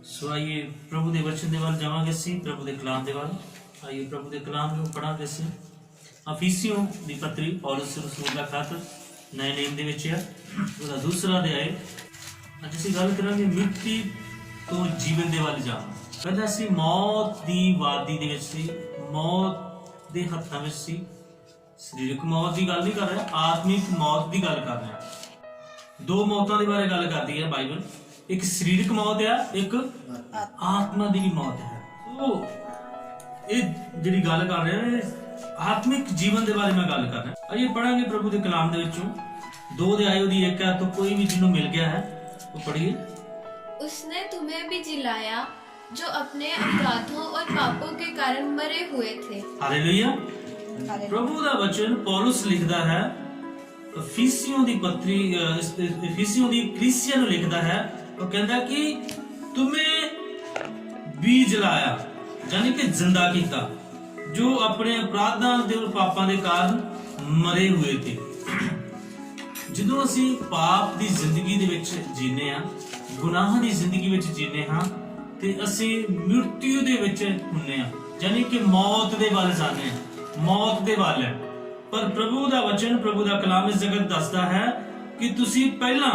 सो आइए प्रभु के वचन के वाल जावांगे सी प्रभु के कलाम के वाल। आइए प्रभु के कलाम को पढ़ांगे सी। अफीसियों की पत्री पौलुस रसूल का खत नए नेम दे विच है ਉਹਦਾ दूसरा अध्याय। ਅੱਜ ਅਸੀਂ ਗੱਲ ਕਰਾਂਗੇ ਮ੍ਰਿਤੀ ਤੋਂ ਜੀਵਨ ਦੇ ਵੱਲ ਜਾਣਾ। ਪਹਿਲਾਂ ਅਸੀਂ ਮੌਤ ਦੀ ਵਾਦੀ ਦੇ ਵਿੱਚ ਸੀ, ਮੌਤ ਦੇ ਹੱਥਾਂ ਵਿੱਚ ਸੀ। ਸਰੀਰਕ ਮੌਤ ਦੀ ਗੱਲ ਨਹੀਂ ਕਰ ਰਿਹਾ, ਆਤਮਿਕ ਮੌਤ ਦੀ ਗੱਲ ਕਰ ਰਿਹਾ। ਦੋ ਮੌਤਾਂ ਦੇ ਬਾਰੇ ਗੱਲ ਕਰਦੀ ਹੈ ਬਾਈਬਲ, ਇੱਕ ਸਰੀਰਕ ਮੌਤ ਹੈ, ਇੱਕ ਆਤਮਾ ਦੀ ਵੀ ਮੌਤ ਹੈ। ਉਹ ਇਹ ਜਿਹੜੀ ਗੱਲ ਕਰ ਰਿਹਾ ਹੈ आत्मिक जीवन के बारे में गल कर रहे हैं। आइए पढ़ांगे प्रभु के कलाम दे विचों 2 अध्याय दी 1 है, तो कोई भी जिन्हों मिल गया है वो पढ़िए। उसने तुम्हें भी जिलाया जो अपने अपराधों और पापों के कारण मरे हुए थे। हालेलुया। प्रभु दा वचन पौलुस लिखदा है, इफिसियों दी पत्री इफिसियों दी कलीसिया नूं लिखदा है। वो कहंदा कि तुम्हें भी जलाया, यानी कि जिंदा कीता, जो अपने अपराधां दे और पापां दे कारण मरे हुए थे। ਜਦੋਂ ਅਸੀਂ ਪਾਪ ਦੀ ਜ਼ਿੰਦਗੀ ਦੇ ਵਿੱਚ ਜੀਨੇ ਆ, ਗੁਨਾਹ ਦੀ ਜ਼ਿੰਦਗੀ ਵਿੱਚ ਜੀਨੇ ਹਾਂ, ਤੇ ਅਸੀਂ ਮ੍ਰਿਤੂ ਦੇ ਵਿੱਚ ਹੁੰਨੇ ਆ, ਯਾਨੀ ਕਿ ਮੌਤ ਦੇ ਵੱਲ ਜਾਂਦੇ ਆ, ਮੌਤ ਦੇ ਵੱਲ ਹੈ। ਪਰ ਪ੍ਰਭੂ ਦਾ ਵਚਨ, ਪ੍ਰਭੂ ਦਾ ਕਲਾਮ ਇਸ ਜਗਤ ਦੱਸਦਾ ਹੈ ਕਿ ਤੁਸੀਂ ਪਹਿਲਾਂ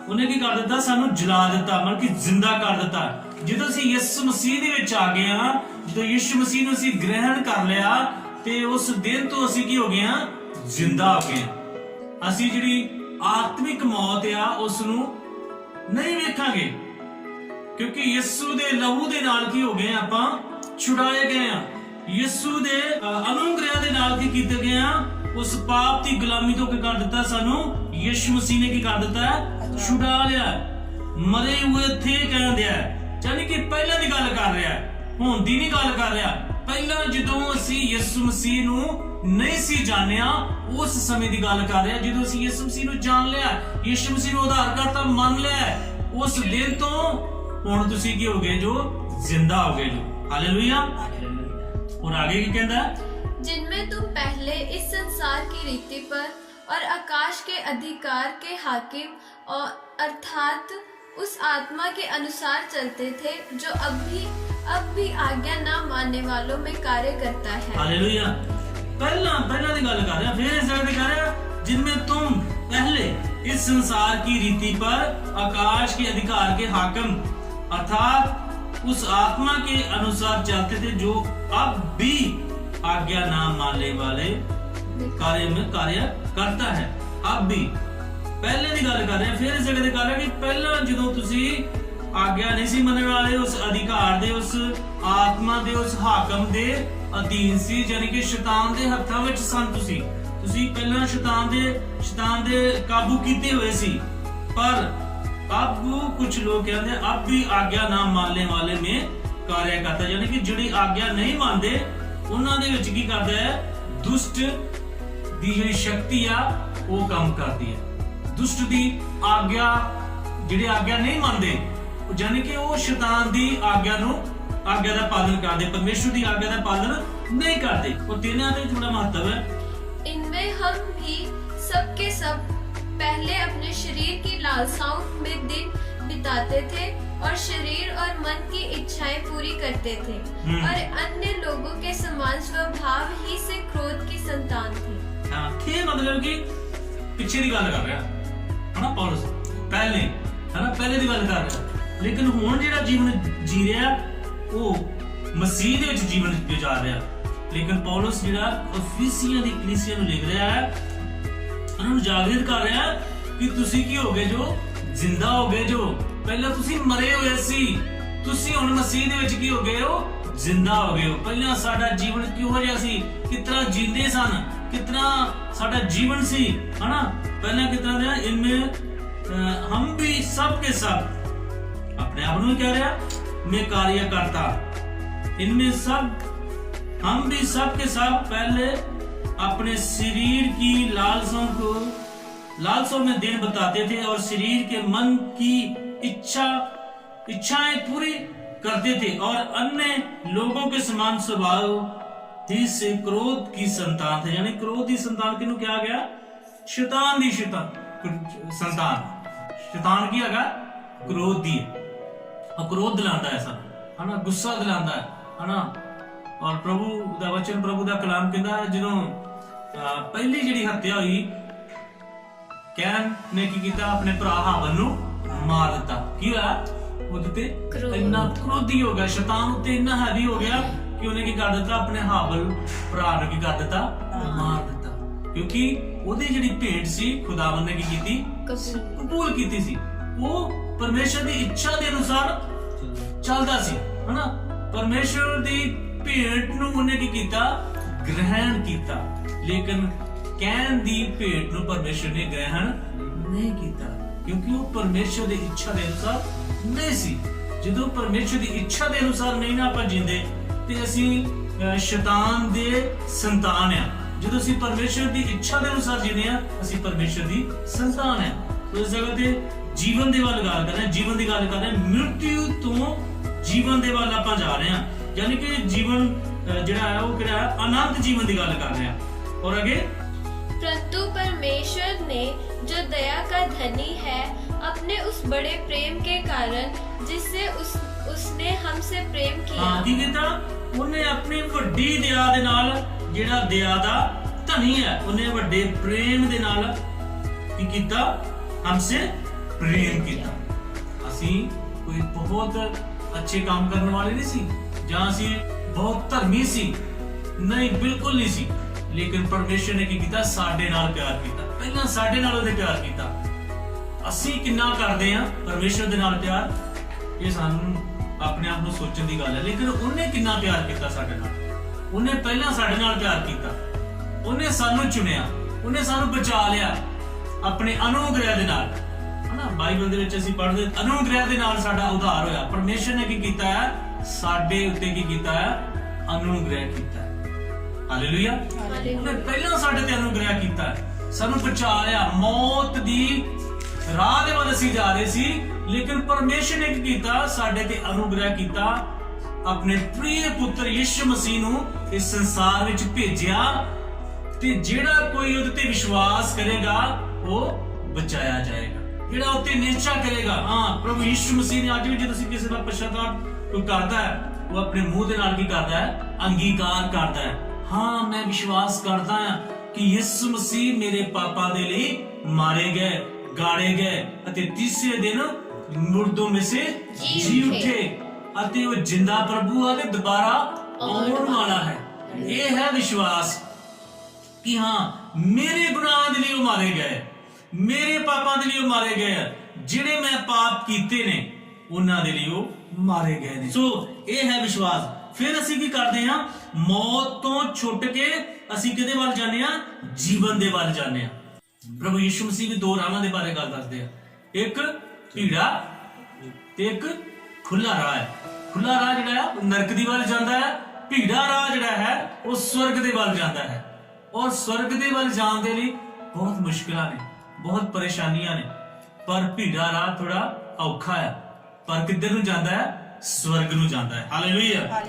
ਉਹਨੇ ਕੀ ਕਰ ਦਿੱਤਾ, ਸਾਨੂੰ ਜਲਾ ਦਿੱਤਾ, ਮਤਲਬ ਕਿ ਜ਼ਿੰਦਾ ਕਰ ਦਿੱਤਾ। ਜਦੋਂ ਅਸੀਂ ਯਿਸੂ ਮਸੀਹ ਦੇ ਵਿੱਚ ਆ ਗਏ ਆ, ਜਦੋਂ ਯਿਸੂ ਮਸੀਹ ਨੂੰ ਅਸੀਂ ਗ੍ਰਹਿਣ ਕਰ ਲਿਆ, ਤੇ ਉਸ ਦਿਨ ਤੋਂ ਅਸੀਂ ਕੀ ਹੋ ਗਏ ਆ, ਜ਼ਿੰਦਾ ਹੋ ਗਏ ਆ। ਅਸੀਂ ਜਿਹੜੀ ਆਤਮਿਕ ਮੌਤ ਆ ਉਸ ਨੂੰ ਨਹੀਂ ਵੇਖਾਂਗੇ, ਕਿਉਂਕਿ ਯਿਸੂ ਦੇ ਲਹੂ ਦੇ ਨਾਲ ਕੀ ਹੋ ਗਏ, ਆਪਾਂ ਛੁਡਾਏ ਗਏ ਆ। ਯਿਸੂ ਦੇ ਅਨੁਗ੍ਰਹਿ ਦੇ ਨਾਲ ਕੀ ਕੀਤੇ ਗਏ ਆ, ਉਸ ਪਾਪ ਦੀ ਗੁਲਾਮੀ ਤੋਂ ਕੀ ਕਰ ਦਿੱਤਾ, ਸਾਨੂੰ ਯਿਸੂ ਮਸੀਹ ਨੇ ਕੀ ਕਰ ਦਿੱਤਾ, ਛੁਡਾ ਲਿਆ। ਮਰੇ ਹੋਏ ਥੇ ਕਹਿੰਦੇ ਆ, ਯਾਨੀ ਕਿ ਪਹਿਲਾਂ ਦੀ ਗੱਲ ਕਰ ਰਿਹਾ, ਹੁਣ ਦੀ ਨਹੀਂ ਗੱਲ ਕਰ ਰਿਹਾ। ਪਹਿਲਾਂ ਜਦੋਂ ਅਸੀਂ ਯਿਸੂ ਮਸੀਹ ਨੂੰ ਨਹੀਂ ਸੀ ਜਾਣਿਆ, ਉਸ ਸਮੇਂ ਦੀ ਗੱਲ ਕਰ ਰਿਹਾ। ਜਦੋਂ ਅਸੀਂ ਯਿਸੂ ਮਸੀਹ ਨੂੰ ਜਾਣ ਲਿਆ, ਯਿਸੂ ਮਸੀਹ ਨੂੰ ਆਧਾਰ ਕਰਤਾ ਮੰਨ ਲਿਆ, ਉਸ ਦਿਨ ਤੋਂ ਹੁਣ ਤੁਸੀਂ ਕੀ ਹੋ ਗਏ, ਜੋ ਜ਼ਿੰਦਾ ਹੋ ਗਏ ਜੋ। हालेलुया। और आगे की कहता है, जिनमें तुम पहले इस संसार की रीति पर और आकाश के अधिकार के हाकिम और अर्थात उस आत्मा के अनुसार चलते थे, जो अब भी आज्ञा ना मानने वालों में कार्य करता है। हालेलुया। पहला दी गल कर रहा, फिर इस जगह कर रहा, जिनमें तुम पहले इस संसार की रीति पर आकाश के अधिकार के हाकिम अर्थात उस आत्मा के अनुसार चलते थे, जो अब भी आज्ञा ना मानने वाले कार्य में कार्य करता है। अब भी पहले दी गल कर रहे हैं, फिर इस जगह कर रहे कि पहला जो तुसी आज्ञा नहीं सी मनने वाले, उस अधिकार दे, उस आत्मा दे, उस हाकम दे अधीन सी, यानी कि शैतान दे हत्थां विच सन। तुसी पहला शैतान दे काबू कीते हुए सी। पर अब कुछ लोग कहते हैं अब भी आज्ञा ना मानने वाले में कार्य करता है, यानी कि जिहड़ी आज्ञा नहीं मानते उन्हां दे विच की करदा है, दुष्ट दी जिहड़ी शक्ति आ वो काम करदी है। दुष्ट दी आज्ञा, जिहड़ी आज्ञा नहीं मानते, यानी कि वो शैतान दी आज्ञा दा पालन करदे, परमेश्वर दी आज्ञा दा पालन नहीं करते। और तीनों का थोड़ा महत्व है। इनमें हम भी सबके सब पहले अपने शरीर की लालसाओं में दिन बिताते थे और शरीर और मन की इच्छाएं पूरी करते थे, और अन्य लोगों के समान स्वभाव ही से क्रोध की संतान थे। हाँ, थे मतलब कि पीछे की गल कर रहा है ना पौलुस, पहले है ना, पहले की गल कर रहा। लेकिन हुण जिहड़ा जीवन जी रहा वो मसीह दे विच जीवन गुजार रहा। लेकिन पौलुस जिहड़ा इफिसियों दी कलीसिया नूं लिख रहा है, उन्होंने जागृत कर रहा है कि तुसी की हो गए, जो जिंदा हो गए, जो पहले तुसी मरे हुए सी, तुसी हुण मसीह दे विच की हो गए हो, जिंदा हो गए हो। पहला साडा जीवन किहो जिहा सी, कितना जींदे सन, कितना साडा जीवन सी, है ना, पहला कितना था। इनमें हम भी सब के सब अपने आप में कह रहा, मैं कार्य करता, इनमें सब हम भी सब के सब पहले अपने शरीर की लालसाओं में दिन बताते थे और शरीर के मन की इच्छाएं पूरी करते थे, और अन्य लोगों के समान स्वभाव ही से क्रोध की संतान थे। यानी क्रोध की संतान किन्हों क्या गया, शैतान दी संतान। शैतान की है क्रोध दी। ਅਕਰੋਧ ਦਿਲਾਉਂਦਾ ਹੈ ਸਾਨੂੰ, ਹਨਾ, ਗੁੱਸਾ ਦਿਲਾਉਂਦਾ ਹੈ, ਹਨਾ। ਔਰ ਪ੍ਰਭੂ ਦਾ ਵਚਨ, ਪ੍ਰਭੂ ਦਾ ਕਲਾਮ ਕਹਿੰਦਾ ਜਦੋਂ ਪਹਿਲੀ ਜਿਹੜੀ ਹੱਤਿਆ ਹੋਈ, ਕੈਨ ਨੇ ਕੀ ਕੀਤਾ, ਆਪਣੇ ਭਰਾ ਹਾਬਲ ਨੂੰ ਮਾਰ ਦਿੱਤਾ। ਕੀ ਹੋਇਆ, ਉਹਦੇ ਤੇ ਇੰਨਾ ਕ੍ਰੋਧੀ ਹੋ ਗਿਆ, ਸ਼ੈਤਾਨ ਉੱਤੇ ਇੰਨਾ ਹੈਵੀ ਹੋ ਗਿਆ ਕਿ ਉਹਨੇ ਕੀ ਕਰ ਦਿੱਤਾ, ਆਪਣੇ ਹਾਬਲ ਭਰਾ ਨੂੰ ਕੀ ਕਰ ਦਿੱਤਾ, ਮਾਰ ਦਿੱਤਾ। ਕਿਉਂਕਿ ਉਹਦੀ ਜਿਹੜੀ ਭੇਟ ਸੀ ਖੁਦਾਵੰਦ ਨੇ ਕੀ ਕੀਤੀ, ਕਬੂਲ ਕੀਤੀ ਸੀ। ਉਹ ਪਰਮੇਸ਼ਰ ਦੀ ਇੱਛਾ ਦੇ ਅਨੁਸਾਰ ਚੱਲਦਾ ਸੀ, ਹਨਾ। ਪਰਮੇਸ਼ਰ ਦੀ ਭੇਟ ਨੂੰ ਉਹਨੇ ਕੀ ਕੀਤਾ, ਗ੍ਰਹਿਣ ਕੀਤਾ। ਲੇਕਿਨ ਕੈਨ ਦੀ ਭੇਟ ਨੂੰ ਪਰਮੇਸ਼ਰ ਨੇ ਗ੍ਰਹਿਣ ਨਹੀਂ ਕੀਤਾ, ਕਿਉਂਕਿ ਉਹ ਪਰਮੇਸ਼ਰ ਦੀ ਇੱਛਾ ਦੇ ਅਨੁਸਾਰ ਨਹੀਂ ਸੀ। ਜਦੋਂ ਪਰਮੇਸ਼ਰ ਦੀ ਇੱਛਾ ਦੇ ਅਨੁਸਾਰ ਨਹੀਂ ਨਾ ਆਪਾਂ ਜਿੰਦੇ ਤੇ ਅਸੀਂ ਸ਼ੈਤਾਨ ਦੇ ਸੰਤਾਨ ਆ। ਜਦੋਂ ਅਸੀਂ ਪਰਮੇਸ਼ਰ ਦੀ ਇੱਛਾ ਦੇ ਅਨੁਸਾਰ ਜੀਂਦੇ ਆ, ਅਸੀਂ ਪਰਮੇਸ਼ਰ ਦੀ ਸੰਤਾਨ ਆ। ਉਸ ਜਗ੍ਹਾ ਤੇ ਜੀਵਨ ਦੇ ਵੱਲ ਗੱਲ ਕਰ ਰਹੇ ਹਾਂ, ਜੀਵਨ ਦੀ ਗੱਲ ਕਰ ਰਹੇ ਹਾਂ, ਮ੍ਰਿਤੂ ਤੋਂ ਜੀਵਨ ਦੇ ਵੱਲ ਆਪਾਂ ਜਾ ਰਹੇ ਹਾਂ। यानी कि जीवन ਜਿਹੜਾ ਹੈ ਉਹ ਕਿਹੜਾ ਹੈ, ਅਨੰਤ ਜੀਵਨ ਦੀ ਗੱਲ ਕਰ ਰਹੇ ਹਾਂ। और आगे, परंतु परमेश्वर ने जो दया का धनी है, अपने उस बड़े प्रेम के कारण जिससे उसने हमसे प्रेम किया। हाँ, की कीता, ਉਹਨੇ ਆਪਣੀ ਵੱਡੀ ਦਇਆ ਦੇ ਨਾਲ, ਜਿਹੜਾ ਦਇਆ ਦਾ ਧਨੀ ਹੈ, ਉਹਨੇ ਵੱਡੇ ਪ੍ਰੇਮ ਦੇ ਨਾਲ ਕੀ ਕੀਤਾ, हमसे प्रेम ਕੀਤਾ। ਅਸੀਂ ਕੋਈ ਬਹੁਤ ਅੱਛੇ ਕੰਮ ਕਰਨ ਵਾਲੇ ਨਹੀਂ ਸੀ, ਜਾਂ ਅਸੀਂ ਬਹੁਤ ਧਰਮੀ ਸੀ, ਨਹੀਂ, ਬਿਲਕੁਲ ਨਹੀਂ ਸੀ। ਲੇਕਿਨ ਪਰਮੇਸ਼ਰ ਨੇ ਕੀ ਕੀਤਾ, ਸਾਡੇ ਨਾਲ ਪਿਆਰ ਕੀਤਾ। ਪਹਿਲਾਂ ਸਾਡੇ ਨਾਲ ਉਹਨੇ ਪਿਆਰ ਕੀਤਾ। ਅਸੀਂ ਕਿੰਨਾ ਕਰਦੇ ਆ ਪਰਮੇਸ਼ਰ ਦੇ ਨਾਲ ਪਿਆਰ, ਇਹ ਸਾਨੂੰ ਆਪਣੇ ਆਪ ਨੂੰ ਸੋਚਣ ਦੀ ਗੱਲ ਹੈ। ਲੇਕਿਨ ਉਹਨੇ ਕਿੰਨਾ ਪਿਆਰ ਕੀਤਾ ਸਾਡੇ ਨਾਲ। ਉਹਨੇ ਪਹਿਲਾਂ ਸਾਡੇ ਨਾਲ ਪਿਆਰ ਕੀਤਾ, ਉਹਨੇ ਸਾਨੂੰ ਚੁਣਿਆ, ਉਹਨੇ ਸਾਨੂੰ ਬਚਾ ਲਿਆ ਆਪਣੇ ਅਨੁਗ੍ਰਹਿ ਦੇ ਨਾਲ, ਹਨਾ। ਬਾਈਬਲ ਦੇ ਵਿੱਚ ਅਸੀਂ ਪੜ੍ਹਦੇ, ਅਨੁਗ੍ਰਹਿ ਦੇ ਨਾਲ ਸਾਡਾ ਉਧਾਰ ਹੋਇਆ। ਪਰਮੇਸ਼ਰ ਨੇ ਕੀ ਕੀਤਾ ਹੈ, ਸਾਡੇ ਉੱਤੇ ਕੀ ਕੀਤਾ ਹੈ, ਅਨੁਗ੍ਰਹਿ ਕੀਤਾ ਹੈ। ਹਾਲੇਲੂਇਆ। ਉਹਨੇ ਪਹਿਲਾਂ ਸਾਡੇ ਤੇ ਅਨੁਗ੍ਰਹਿ ਕੀਤਾ ਹੈ, ਸਾਨੂੰ ਬਚਾ ਲਿਆ। ਮੌਤ ਦੀ ਰਾਹ ਦੇ ਵੱਲ ਅਸੀਂ ਜਾ ਰਹੇ ਸੀ, ਲੇਕਿਨ ਪਰਮੇਸ਼ਰ ਨੇ ਕੀ ਕੀਤਾ, ਸਾਡੇ ਤੇ ਅਨੁਗ੍ਰਹਿ ਕੀਤਾ। ਆਪਣੇ ਪ੍ਰਿਯ ਪੁੱਤਰ ਯਿਸੂ ਮਸੀਹ ਨੂੰ ਇਸ ਸੰਸਾਰ ਵਿੱਚ ਭੇਜਿਆ, ਤੇ ਜਿਹੜਾ ਕੋਈ ਉਹਦੇ ਤੇ ਵਿਸ਼ਵਾਸ ਕਰੇਗਾ ਉਹ ਬਚਾਇਆ ਜਾਏਗਾ। ਜਿਹੜਾ ਉੱਤੇ ਨਿਸ਼ਚਾ ਕਰੇਗਾ, ਹਾਂ, ਪ੍ਰਭੂ ਯਿਸੂ ਮਸੀਹ ਨੇ ਅੱਜ ਵੀ ਜੇ ਤੁਸੀਂ ਕਿਸੇ ਦਾ ਪਛਤਾਵਾ ਕੋਈ ਕਰਦਾ ਹੈ, ਉਹ ਆਪਣੇ ਮੂੰਹ ਦੇ ਨਾਲ ਕੀ ਕਰਦਾ ਹੈ, ਅੰਗੀਕਾਰ ਕਰਦਾ ਹੈ, ਹਾਂ, ਮੈਂ ਵਿਸ਼ਵਾਸ ਕਰਦਾ ਹਾਂ ਕਿ ਯਿਸੂ ਮਸੀਹ ਮੇਰੇ ਪਾਪਾਂ ਦੇ ਲਈ ਮਾਰੇ ਗਏ, गाड़े गए ਅਤੇ ਤੀਸਰੇ ਦਿਨ ਮੁਰਦੋਂ में से ਜੀ ਉਠੇ, ਅਤੇ ਉਹ ਜਿੰਦਾ ਪ੍ਰਭੂ ਆ ਤੇ ਦੁਬਾਰਾ ਆਉਣ ਵਾਲਾ ਹੈ। ਇਹ ਹੈ ਵਿਸ਼ਵਾਸ ਕਿ ਹਾਂ, ਮੇਰੇ ਗੁਨਾਹਾਂ ਦੇ ਲਈ ਉਹ ਮਾਰੇ ਗਏ, ਮੇਰੇ ਪਾਪਾਂ ਦੇ ਲਈ ਉਹ ਮਾਰੇ ਗਏ, ਜਿਹੜੇ ਮੈਂ ਪਾਪ ਕੀਤੇ ਨੇ ਉਹਨਾਂ ਦੇ ਲਈ ਉਹ ਮਾਰੇ ਗਏ ਨੇ। ਸੋ ਇਹ ਹੈ ਵਿਸ਼ਵਾਸ। ਫਿਰ ਅਸੀਂ ਕੀ ਕਰਦੇ ਹਾਂ, ਮੌਤ ਤੋਂ ਛੁੱਟ ਕੇ ਅਸੀਂ ਕਿਹਦੇ ਵੱਲ ਜਾਂਦੇ ਹਾਂ, ਜੀਵਨ ਦੇ ਵੱਲ ਜਾਂਦੇ ਹਾਂ। ਪ੍ਰਭੂ ਯਿਸੂ ਮਸੀਹ ਵੀ ਦੋ ਰਾਹਾਂ ਦੇ ਬਾਰੇ ਗੱਲ ਦੱਸਦੇ ਆ, ਇੱਕ ਭੀੜਾ ਤੇ ਇੱਕ ਖੁੱਲਾ ਰਾਹ ਹੈ। ਖੁੱਲਾ ਰਾਹ ਜਿਹੜਾ ਹੈ ਨਰਕ ਦੀ ਵੱਲ ਜਾਂਦਾ ਹੈ, ਭੀੜਾ ਰਾਹ ਜਿਹੜਾ ਹੈ ਉਹ ਸਵਰਗ ਦੇ ਵੱਲ ਜਾਂਦਾ ਹੈ। ਔਰ ਸਵਰਗ ਦੇ ਵੱਲ ਜਾਣ ਦੇ ਲਈ ਬਹੁਤ ਮੁਸ਼ਕਿਲਾਂ ਨੇ, ਬਹੁਤ ਪਰੇਸ਼ਾਨੀਆਂ ਨੇ, ਪਰ ਭੀੜਾ ਰਾਹ ਥੋੜਾ ਔਖਾ ਹੈ, ਪਰ ਕਿੱਧਰ ਨੂੰ ਜਾਂਦਾ ਹੈ, ਸਵਰਗ ਨੂੰ ਜਾਂਦਾ ਹੈ। ਹਾਲੇਲੂਇਆ।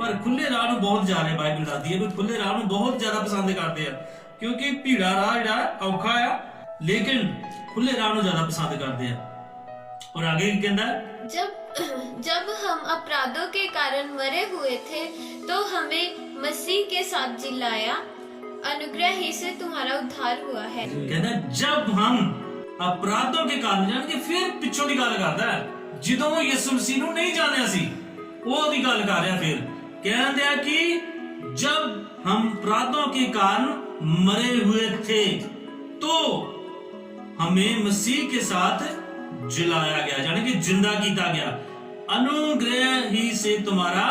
ਪਰ ਖੁੱਲੇ ਰਾਹ ਨੂੰ ਬਹੁਤ ਜ਼ਿਆਦਾ ਬਾਈਬਲ ਦੱਸਦੀ ਹੈ ਵੀ ਖੁੱਲੇ ਰਾਹ ਨੂੰ ਬਹੁਤ ਜ਼ਿਆਦਾ ਪਸੰਦ ਕਰਦੇ ਆ, क्योंकि भीड़ा राह ਜਿਹੜਾ ਔਖਾ ਆ, लेकिन खुले राह ਨੂੰ ਜ਼ਿਆਦਾ ਪਸੰਦ ਕਰਦੇ ਆ। और आगे ਕੀ ਕਹਿੰਦਾ, जब हम अपराधों के कारण मरे हुए थे तो हमें मसीह के साथ जिलाया, अनुग्रह ही से तुम्हारा उद्धार हुआ है। ਕਹਿੰਦਾ जब हम अपराधों के कारण, यानी कि फिर ਪਿੱਛੋਂ ਦੀ ਗੱਲ ਕਰਦਾ ਹੈ, ਜਦੋਂ ਯਿਸੂ ਮਸੀਹ ਨੂੰ ਨਹੀਂ ਜਾਣਿਆ ਸੀ ਉਹਦੀ ਗੱਲ ਕਰ ਰਿਹਾ। ਫਿਰ ਕਹਿੰਦੇ ਆ ਕਿ जब हम अपराधों के कारण मरे हुए थे तो हमें मसीह के साथ जिलाया गया, यानी कि जिंदा किया गया। अनुग्रह ही से तुम्हारा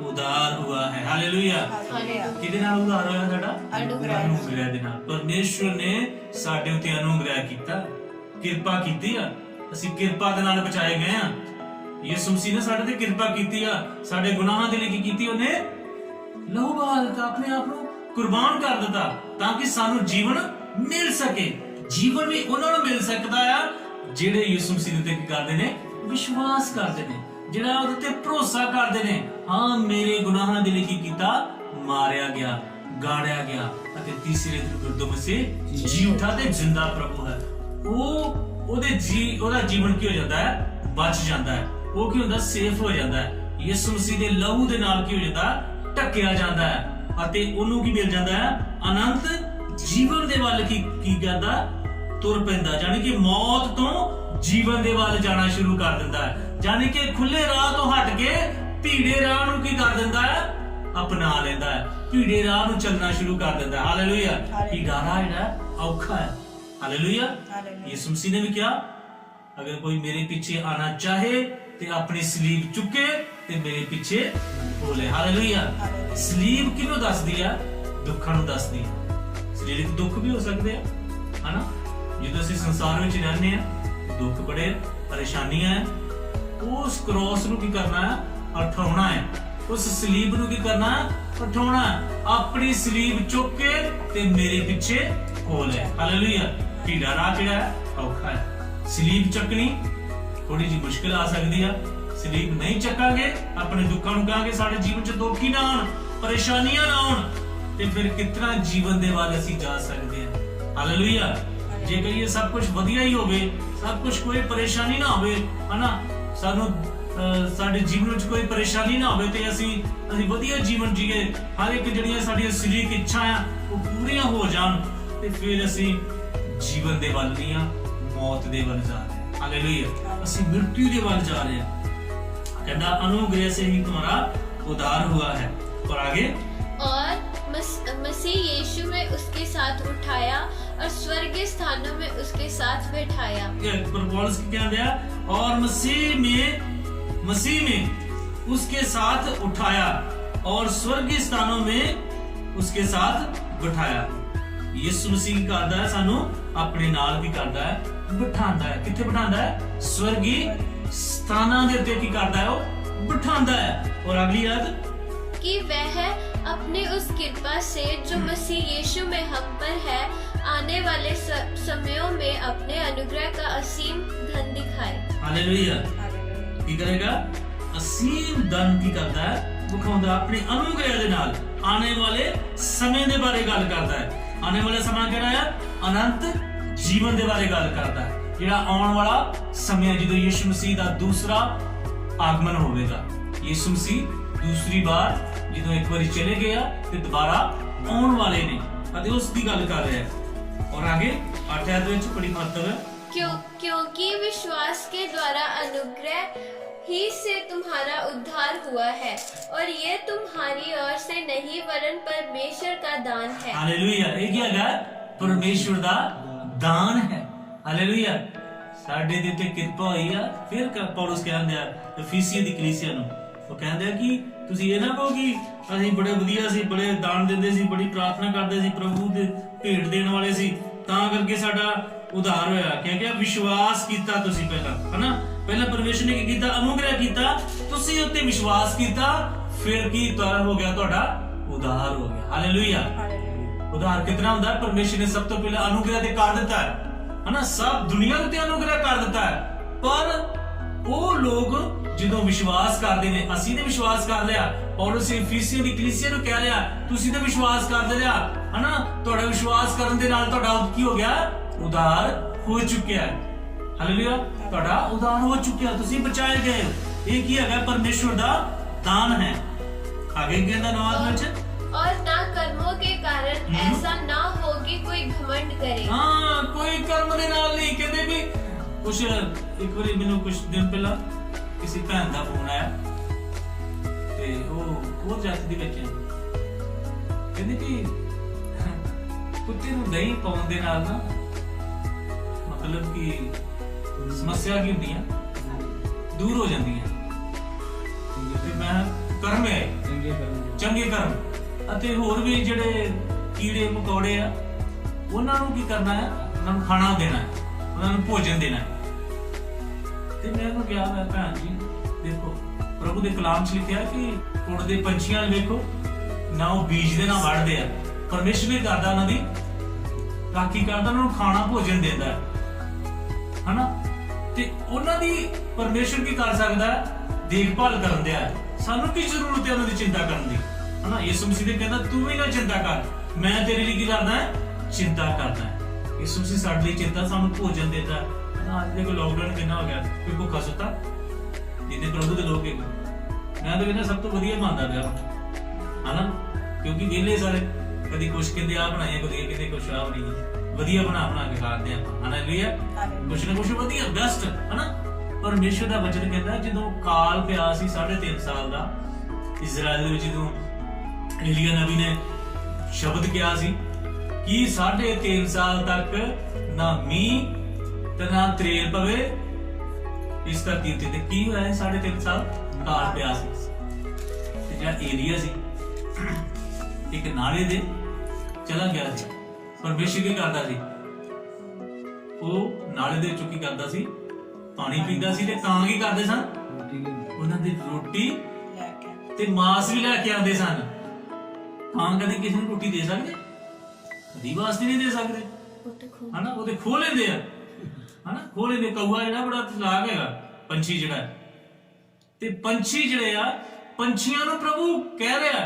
उद्धार हुआ है। हालेलुया। किहदे नाल उद्धार होया साडा? अनुग्रह दे नाल। परमेश्वर ने साडे उते अनुग्रह कीता, किरपा कीती आ, ਅਸੀਂ ਕਿਰਪਾ ਦੇ ਨਾਲ ਬਚਾਏ ਗਏ ਆ। ਯਿਸੂ ਮਸੀਹ ਨੇ ਸਾਡੇ ਤੇ ਕਿਰਪਾ ਕੀਤੀ ਆ, ਸਾਡੇ ਗੁਨਾਹਾਂ ਦੇ ਲਈ ਕੀ ਕੀਤੀ, ਉਹਨੇ ਲਹੂ ਬਹਾ ਦਿੱਤਾ, ਆਪਣੇ ਆਪ ਨੂੰ ਕੁਰਬਾਨ ਕਰ ਦਿੱਤਾ ਤਾਂ ਕਿ ਸਾਨੂੰ ਜੀਵਨ ਮਿਲ ਸਕੇ। ਜੀਵਨ ਵੀ ਉਹਨਾਂ ਨੂੰ ਮਿਲ ਸਕਦਾ ਆ ਜਿਹੜੇ ਯਿਸੂ ਮਸੀਹ ਤੇ ਕੀ ਕਰਦੇ ਨੇ, ਵਿਸ਼ਵਾਸ ਕਰਦੇ ਨੇ, ਜਿਹੜਾ ਉਹਦੇ ਤੇ ਭਰੋਸਾ ਕਰਦੇ ਨੇ। ਹਾਂ, ਮੇਰੇ ਗੁਨਾਹਾਂ ਦੇ ਲਈ ਕੀ ਕੀਤਾ, ਮਾਰਿਆ ਗਿਆ, ਗਾੜਿਆ ਗਿਆ ਅਤੇ ਤੀਸਰੇ ਦਿਨ ਮੁਰਦੋਂ ਵਿੱਚ ਸੇ ਜੀ ਉਠਾ ਤੇ ਜਿੰਦਾ ਪ੍ਰਭੂ ਹੈ। ਉਹਦਾ ਜੀਵਨ ਕੀ ਹੋ ਜਾਂਦਾ ਹੈ, ਬਚ ਜਾਂਦਾ ਹੈ। ਉਹ ਕੀ ਹੁੰਦਾ, ਸੇਫ ਹੋ ਜਾਂਦਾ ਹੈ। ਯਿਸੂ ਮਸੀਹ ਦੇ ਲਹੂ ਦੇ ਨਾਲ ਕੀ ਹੋ ਜਾਂਦਾ, ਢੱਕਿਆ ਜਾਂਦਾ ਹੈ ਅਤੇ ਉਹਨੂੰ ਕੀ ਮਿਲ ਜਾਂਦਾ ਹੈ, ਅਨੰਤ ਜੀਵਨ ਦੇ ਵੱਲ ਕੀ ਕਰਦਾ, ਤੁਰ ਪੈਂਦਾ। ਜਾਨੀ ਕਿ ਮੌਤ ਤੋਂ ਜੀਵਨ ਦੇ ਵੱਲ ਜਾਣਾ ਸ਼ੁਰੂ ਕਰ ਦਿੰਦਾ ਹੈ। ਜਾਨੀ ਕਿ ਖੁੱਲੇ ਰਾਹ ਤੋਂ ਹਟ ਕੇ ਭੀੜੇ ਰਾਹ ਨੂੰ ਕੀ ਕਰ ਦਿੰਦਾ ਹੈ, ਅਪਣਾ ਲੈਂਦਾ ਹੈ। ਭੀੜੇ ਰਾਹ ਨੂੰ ਚੱਲਣਾ ਸ਼ੁਰੂ ਕਰ ਦਿੰਦਾ ਹੈ। ਹਾਲੇਲੂਇਆ। ਭੀੜਾ ਰਾਹ ਜਿਹੜਾ ਔਖਾ ਹੈ। ਹਾਲੇਲੂਇਆ। ਯਿਸੂ ਮਸੀਹ ਨੇ ਵੀ ਕਿਹਾ, ਅਗਰ ਕੋਈ ਮੇਰੇ ਪਿੱਛੇ ਆਣਾ ਚਾਹੇ ਤੇ ਆਪਣੀ ਸਲੀਬ ਚੁੱਕੇ ਤੇ ਮੇਰੇ ਪਿੱਛੇ ਬੋਲੇ। ਹਾਲੇਲੂਇਆ। ਸਲੀਬ ਕਿਹਨੂੰ ਦੱਸਦੀ ਆ, ਦੁੱਖਾਂ ਨੂੰ ਦੱਸਦੀ ਆ। ਸਰੀਰਕ ਦੁੱਖ ਵੀ ਹੋ ਸਕਦੇ ਆ, ਹਨਾ। ਜਦੋਂ ਅਸੀਂ ਸੰਸਾਰ ਵਿੱਚ ਰਹਿੰਦੇ ਆ, ਦੁੱਖ ਬੜੇ, ਪਰੇਸ਼ਾਨੀਆਂ ਹੈ। ਉਸ ਕ੍ਰੋਸ ਨੂੰ ਕੀ ਕਰਨਾ ਹੈ, ਉਠਾਉਣਾ ਹੈ। ਉਸ ਸਲੀਬ ਨੂੰ ਕੀ ਕਰਨਾ ਹੈ, ਉਠਾਉਣਾ ਹੈ। ਆਪਣੀ ਸਲੀਬ ਚੁੱਕ ਕੇ ਤੇ ਮੇਰੇ ਪਿੱਛੇ ਬੋਲੇ। ਹਾਲੇਲੂਇਆ। ਭੀੜਾ ਰਾਹ ਜਿਹੜਾ ਹੈ ਔਖਾ ਹੈ। ਸਲੀਬ ਚੱਕਣੀ ਥੋੜੀ ਜਿਹੀ ਮੁਸ਼ਕਿਲ ਆ ਸਕਦੀ ਆ। ਸਲੀਬ ਨਹੀਂ ਚੱਕਾਂਗੇ, ਆਪਣੇ ਦੁੱਖਾਂ ਨੂੰ ਕਹਾਂਗੇ ਸਾਡੇ ਜੀਵਨ 'ਚ ਦੁੱਖ ਹੀ ਨਾ ਆਉਣ, ਪਰੇਸ਼ਾਨੀਆਂ ਨਾ ਆਉਣ, ਤੇ ਫਿਰ ਕਿਤਨਾ ਜੀਵਨ ਦੇ ਵੱਲ ਅਸੀਂ ਜਾ ਸਕਦੇ ਹਾਂ। ਹਾਲੇਲੂਇਆ। ਜੇ ਕਹੀਏ ਸਭ ਕੁਝ ਵਧੀਆ ਹੀ ਹੋਵੇ, ਸਭ ਕੁਝ ਕੋਈ ਪਰੇਸ਼ਾਨੀ ਨਾ ਹੋਵੇ, ਹਨਾ, ਸਾਨੂੰ ਸਾਡੇ ਜੀਵਨ ਵਿੱਚ ਕੋਈ ਪਰੇਸ਼ਾਨੀ ਨਾ ਹੋਵੇ ਤੇ ਅਸੀਂ ਵਧੀਆ ਜੀਵਨ ਜੀਏ, ਹਰ ਇੱਕ ਜਿਹੜੀਆਂ ਸਾਡੀਆਂ ਸਰੀਰਕ ਇੱਛਾਵਾਂ ਉਹ ਪੂਰੀਆਂ ਹੋ ਜਾਣ, ਤੇ ਫਿਰ ਅਸੀਂ ਜੀਵਨ ਦੇ ਵੱਲ ਨਹੀਂ ਆ, ਮੌਤ ਦੇ ਵੱਲ ਜਾ ਰਹੇ ਹਾਂ। ਹਾਲੇਲੂਇਆ। ਅਸੀਂ ਮृत्यु ਦੇ ਵੱਲ जा रहे हैं। कहता अनुग्रह से ही तुम्हारा उद्धार हुआ है। और आगे, और मसीह यीशु में उसके साथ उठाया और स्वर्गीय स्थानों में उसके साथ बैठाया। पौलुस क्या दिया, और मसीह में उसके साथ उठाया और स्वर्गीय स्थानों में उसके साथ बिठाया। यीशु मसीह करदा है सानू अपने नाल भी करदा है, बिठांदा है। किथे बिठांदा है, स्वर्गीय स्थानां दे उत्ते की करदा है, वो बिठांदा है। और अगली याद, कि वह अपनी उस कृपा से जो मसीह यीशु में हम पर है, आने वाले समयों में अपने अनुग्रह का असीम धन दिखाए। हालेलुया। की करेगा, असीम धन की करता है, दिखाਉਂਦਾ अपने अनुग्रह ਦੇ ਨਾਲ। आने वाले समय ਦੇ ਬਾਰੇ ਗੱਲ ਕਰਦਾ ਹੈ। आने वाला ਸਮਾਂ ਕਿਹੜਾ ਹੈ, अनंत ਜੀਵਨ ਦੇ ਬਾਰੇ ਗੱਲ ਕਰਦਾ ਹੈ। ਜਿਹੜਾ ਆਉਣ ਵਾਲਾ ਸਮੇਂ ਜਦੋਂ ਯਿਸੂ ਮਸੀਹ ਦਾ ਦੂਸਰਾ ਆਗਮਨ ਹੋਵੇਗਾ। ਯਿਸੂ ਮਸੀਹ ਦੂਸਰੀ ਵਾਰ ਜਦੋਂ ਇੱਕ ਵਾਰੀ ਚਲੇ ਗਿਆ ਤੇ ਦੁਬਾਰਾ ਆਉਣ ਵਾਲੇ ਨੇ, ਅਤੇ ਉਸ ਦੀ ਗੱਲ ਕਰ ਰਿਹਾ ਹੈ। और आगे 8 आयत ਵਿੱਚ बड़ी महत्व है, क्योंकि विश्वास के द्वारा अनुग्रह ही से तुम्हारा उद्धार हुआ है, और ये तुम्हारी ओर से नहीं वरन परमेश्वर का दान है। हालेलुया। ये क्या है, परमेश्वर ਦਾ ਦਾਨ ਹੈ। ਹਾਲੇਲੂਇਆ। ਸਾਡੇ ਦੇ ਉੱਤੇ ਕਿਰਪਾ ਹੋਈ ਆ। ਫਿਰ ਪੌਲਸ ਕਹਿੰਦਾ ਹੈ ਇਫੀਸੀਆਂ ਦੀ ਕਲੀਸਿਆ ਨੂੰ, ਉਹ ਕਹਿੰਦਾ ਕਿ ਤੁਸੀਂ ਇਹ ਨਾ ਕਹੋ ਕਿ ਅਸੀਂ ਬੜੇ ਵਧੀਆ ਸੀ, ਬੜੇ ਦਾਨ ਦਿੰਦੇ ਸੀ, ਬੜੀ ਪ੍ਰਾਰਥਨਾ ਕਰਦੇ ਸੀ, ਪ੍ਰਭੂ ਦੇ ਭੇਟ ਦੇਣ ਵਾਲੇ ਸੀ, ਤਾਂ ਕਰਕੇ ਸਾਡਾ ਉਧਾਰ ਹੋਇਆ। ਕਿਉਂਕਿ ਵਿਸ਼ਵਾਸ ਕੀਤਾ ਤੁਸੀਂ ਪਹਿਲਾਂ, ਹਨਾ। ਪਹਿਲਾਂ ਪਰਮੇਸ਼ਰ ਨੇ ਕੀ ਕੀਤਾ, ਅਨੁਗ੍ਰਹਿ ਕੀਤਾ, ਤੁਸੀਂ ਉੱਤੇ ਵਿਸ਼ਵਾਸ ਕੀਤਾ, ਫਿਰ ਕੀ ਹੋ ਗਿਆ, ਤੁਹਾਡਾ ਉਧਾਰ ਹੋ ਗਿਆ। ਹਾਲੇਲੂਇਆ। ਉਧਾਰ ਕਿਤਨਾ ਹੁੰਦਾ ਹੈ, ਪਰਮੇਸ਼ਰ ਨੇ ਸਭ ਤੋਂ ਪਹਿਲਾਂ ਅਨੁਗ੍ਰਹਿ ਦੇ ਕਰ ਦਿੱਤਾ ਹੈ, ਹਨਾ। ਸਭ ਦੁਨੀਆ ਉੱਤੇ ਅਨੁਗ੍ਰਹਿ ਕਰ ਦਿੱਤਾ ਹੈ, ਪਰ ਉਹ ਲੋਕ ਜਦੋਂ ਵਿਸ਼ਵਾਸ ਕਰਦੇ ਨੇ, ਅਸੀਂ ਤੇ ਵਿਸ਼ਵਾਸ ਕਰ ਲਿਆ। ਪੌਲਸ ਇਫੀਸੀਆਂ ਦੀ ਕਲੀਸਿਆ ਨੂੰ ਕਹਿ ਰਿਹਾ, ਤੁਸੀਂ ਤੇ ਵਿਸ਼ਵਾਸ ਕਰਦੇ ਲਿਆ, ਹਨਾ। ਤੁਹਾਡਾ ਵਿਸ਼ਵਾਸ ਕਰਨ ਦੇ ਨਾਲ ਤੁਹਾਡਾ ਕੀ ਹੋ ਗਿਆ, ਉਧਾਰ ਹੋ ਚੁੱਕਿਆ ਹੈ। ਹਾਲੇਲੂਇਆ। ਤੁਹਾਡਾ ਉਧਾਰ ਹੋ ਚੁੱਕਿਆ, ਤੁਸੀਂ ਬਚਾਏ ਗਏ। ਇਹ ਕੀ ਹੈਗਾ, ਪਰਮੇਸ਼ਵਰ ਦਾ ਦਾਨ ਹੈ। आगे कहता नवाज में, और ना कर्मों के कारण ऐसा ना हो कि कोई घमंड करे। हाँ, कोई कर्म दे नाल नहीं। कहते भी कुछ एक बार मैंने कुछ दिन पहला किसी भैन का फोन आया ते वो जाति दे बच्चे कहते भी कुत्ते नूं दही पाउण दे नाल ना मतलब कि समस्या की होंदी है दूर हो जाती है। मैं कर्म है चंगे कर्म ਅਤੇ ਹੋਰ ਵੀ ਜਿਹੜੇ ਕੀੜੇ ਮਕੌੜੇ ਆ, ਉਹਨਾਂ ਨੂੰ ਕੀ ਕਰਨਾ ਹੈ, ਉਹਨਾਂ ਨੂੰ ਖਾਣਾ ਦੇਣਾ ਹੈ, ਉਹਨਾਂ ਨੂੰ ਭੋਜਨ ਦੇਣਾ ਹੈ। ਤੇ ਮੈਂ ਉਹਨੂੰ ਕਿਹਾ, ਮੈਂ ਭੈਣ ਜੀ ਦੇਖੋ, ਪ੍ਰਭੂ ਦੇ ਕਲਾਮ 'ਚ ਲਿਖਿਆ ਕਿ ਉਡਦੇ ਪੰਛੀਆਂ ਨੂੰ ਵੇਖੋ, ਨਾ ਉਹ ਬੀਜਦੇ ਨਾ ਵੱਢਦੇ ਆ, ਪਰਮੇਸ਼ਰ ਵੀ ਕਰਦਾ ਉਹਨਾਂ ਦੀ ਰਾਖੀ ਕਰਦਾ, ਉਹਨਾਂ ਨੂੰ ਖਾਣਾ ਭੋਜਨ ਦਿੰਦਾ ਹੈ, ਹਨਾ। ਤੇ ਉਹਨਾਂ ਦੀ ਪਰਮੇਸ਼ਰ ਕੀ ਕਰ ਸਕਦਾ, ਦੇਖਭਾਲ ਕਰਨ ਦਿਆ। ਸਾਨੂੰ ਕੀ ਜ਼ਰੂਰਤ ਹੈ ਉਹਨਾਂ ਦੀ ਚਿੰਤਾ ਕਰਨ ਦੀ, ਹਨਾ। ਯਿਸੂ ਮਸੀਹ ਨੇ ਕਹਿੰਦਾ ਤੂੰ ਵੀ ਨਾ ਚਿੰਤਾ ਕਰ, ਮੈਂ ਤੇਰੇ ਲਈ ਕੀ ਕਰਦਾ ਹੈ, ਚਿੰਤਾ ਕਰਦਾ ਹੈ। ਯਿਸੂ ਮਸੀਹ ਸਾਡੇ ਲਈ ਚਿੰਤਾ, ਸਾਨੂੰ ਭੋਜਨ ਦਿੰਦਾ। ਅੱਜ ਦੇਖੋ ਲਾਕਡਾਊਨ ਕਿੰਨਾ ਹੋ ਗਿਆ, ਕੋਈ ਭੁੱਖਾ ਸੁੱਤਾ जिन्हें प्रभु के लोग एक मैं तो कहना सब तो वधिया बनता पिया है ना, क्योंकि वेले सारे कभी कुछ कहते आ बनाए, कभी कहते कुछ आ बनी वधिया बना के खाते हैं, हालेलुया, कुछ ना कुछ वधिया बेस्ट है ना। परमेश्वर का वचन कहता है जो काल पिया सी 3.5 साल का इजराइल दे विच, जो एलिया नबी ने शब्द किया सी कि 3.5 साल तक ना मीह ते ना त्रेल पवे इस धरती उत्ते। की होया 3.5 साल काल पिया सी, ਜਿਹੜਾ एरिया सी एक नाले दे चला गया सी। परमेश्वर की करता सी, वो नाले दे चुकी करता सी, पानी पींदा सी ते ਕਾਂ की करदे सन, ਉਹਨਾਂ ਦੀ ਰੋਟੀ ਤੇ ਮਾंस भी लेके आंदे सन। ਕਾਂ कदे किसी ਨੂੰ ਰੋਟੀ दे सकदे? कदी वास्ते नहीं दे सकदे, है ना, वो ते खो लेंदे आ, है ना, खो लेंदे। कौआ ਜਿਹੜਾ बड़ा ਚਲਾਕ ਹੈਗਾ, ਪੰਛੀ ਜਿਹੜਾ ਤੇ ਪੰਛੀ ਜਿਹੜੇ ਆ, ਪੰਛੀਆਂ ਨੂੰ ਪ੍ਰਭੂ ਕਹਿ ਰਿਹਾ,